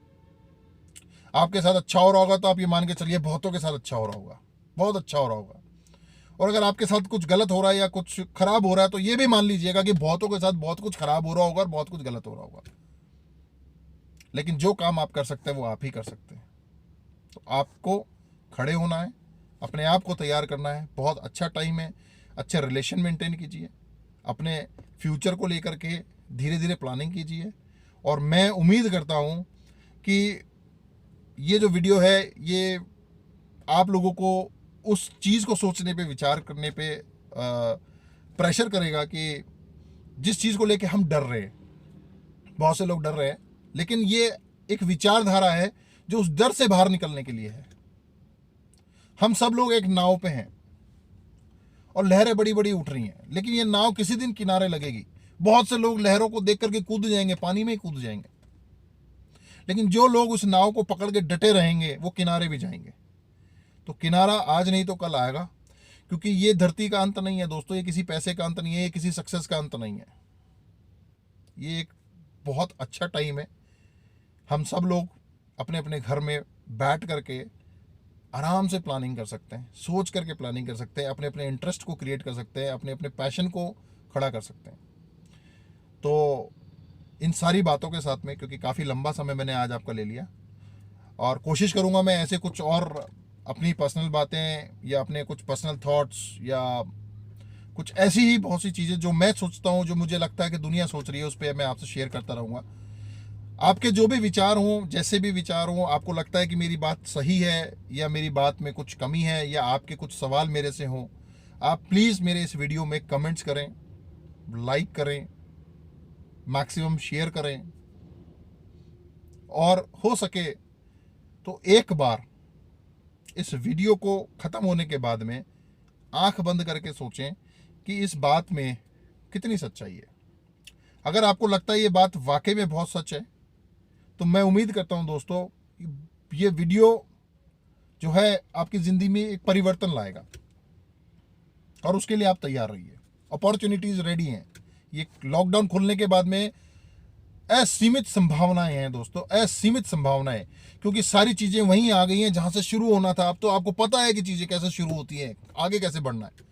आपके साथ अच्छा हो रहा होगा तो आप ये मान के चलिए बहुतों के साथ अच्छा हो रहा होगा, बहुत अच्छा हो रहा होगा। और अगर आपके साथ कुछ गलत हो रहा है या कुछ खराब हो रहा है तो ये भी मान लीजिएगा कि बहुतों के साथ बहुत कुछ खराब हो रहा होगा और बहुत कुछ गलत हो रहा होगा। लेकिन जो काम आप कर सकते हैं वो आप ही कर सकते हैं। तो आपको खड़े होना है, अपने आप को तैयार करना है। बहुत अच्छा टाइम है, अच्छे रिलेशन मेंटेन कीजिए, अपने फ्यूचर को लेकर के धीरे धीरे प्लानिंग कीजिए। और मैं उम्मीद करता हूँ कि ये जो वीडियो है ये आप लोगों को उस चीज़ को सोचने पे, विचार करने पे प्रेशर करेगा कि जिस चीज़ को लेके हम डर रहे हैं, बहुत से लोग डर रहे हैं, लेकिन ये एक विचारधारा है जो उस डर से बाहर निकलने के लिए है। हम सब लोग एक नाव पे हैं और लहरें बड़ी बड़ी उठ रही हैं, लेकिन ये नाव किसी दिन किनारे लगेगी। बहुत से लोग लहरों को देख करके कूद जाएंगे, पानी में ही कूद जाएंगे, लेकिन जो लोग उस नाव को पकड़ के डटे रहेंगे वो किनारे भी जाएंगे। तो किनारा आज नहीं तो कल आएगा, क्योंकि ये धरती का अंत नहीं है दोस्तों, ये किसी पैसे का अंत नहीं है, ये किसी सक्सेस का अंत नहीं है। ये एक बहुत अच्छा टाइम है। हम सब लोग अपने अपने घर में बैठ करके आराम से प्लानिंग कर सकते हैं, सोच करके प्लानिंग कर सकते हैं, अपने अपने इंटरेस्ट को क्रिएट कर सकते हैं, अपने अपने पैशन को खड़ा कर सकते हैं। तो इन सारी बातों के साथ में, क्योंकि काफ़ी लंबा समय मैंने आज आपका ले लिया, और कोशिश करूँगा मैं ऐसे कुछ और अपनी पर्सनल बातें या अपने कुछ पर्सनल थॉट्स या कुछ ऐसी ही बहुत सी चीज़ें जो मैं सोचता हूँ, जो मुझे लगता है कि दुनिया सोच रही है, उस पर मैं आपसे शेयर करता रहूँगा। आपके जो भी विचार हों, जैसे भी विचार हों, आपको लगता है कि मेरी बात सही है या मेरी बात में कुछ कमी है या आपके कुछ सवाल मेरे से हों, आप प्लीज़ मेरे इस वीडियो में कमेंट्स करें, लाइक करें, मैक्सिमम शेयर करें, और हो सके तो एक बार इस वीडियो को ख़त्म होने के बाद में आंख बंद करके सोचें कि इस बात में कितनी सच्चाई है। अगर आपको लगता है ये बात वाकई में बहुत सच है, तो मैं उम्मीद करता हूं दोस्तों, ये वीडियो जो है आपकी ज़िंदगी में एक परिवर्तन लाएगा, और उसके लिए आप तैयार रहिए। अपॉर्चुनिटीज़ रेडी हैं। ये लॉकडाउन खुलने के बाद में असीमित संभावनाएं हैं दोस्तों, असीमित संभावनाएं, क्योंकि सारी चीज़ें वहीं आ गई हैं जहां से शुरू होना था। अब तो आपको पता है कि चीज़ें कैसे शुरू होती हैं, आगे कैसे बढ़ना है।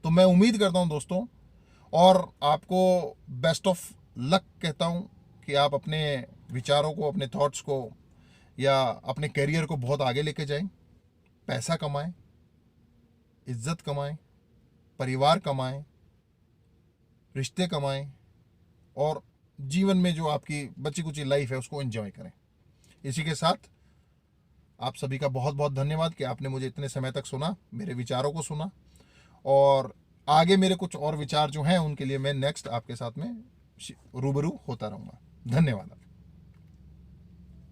तो मैं उम्मीद करता हूं दोस्तों, और आपको बेस्ट ऑफ लक कहता हूं कि आप अपने विचारों को, अपने थॉट्स को या अपने करियर को बहुत आगे लेके जाएं, पैसा कमाएं, इज्जत कमाएं, परिवार कमाएं, रिश्ते कमाएं, और जीवन में जो आपकी बची कुची लाइफ है उसको एंजॉय करें। इसी के साथ आप सभी का बहुत बहुत धन्यवाद कि आपने मुझे इतने समय तक सुना, मेरे विचारों को सुना, और आगे मेरे कुछ और विचार जो हैं उनके लिए मैं नेक्स्ट आपके साथ में रूबरू होता रहूँगा। धन्यवाद।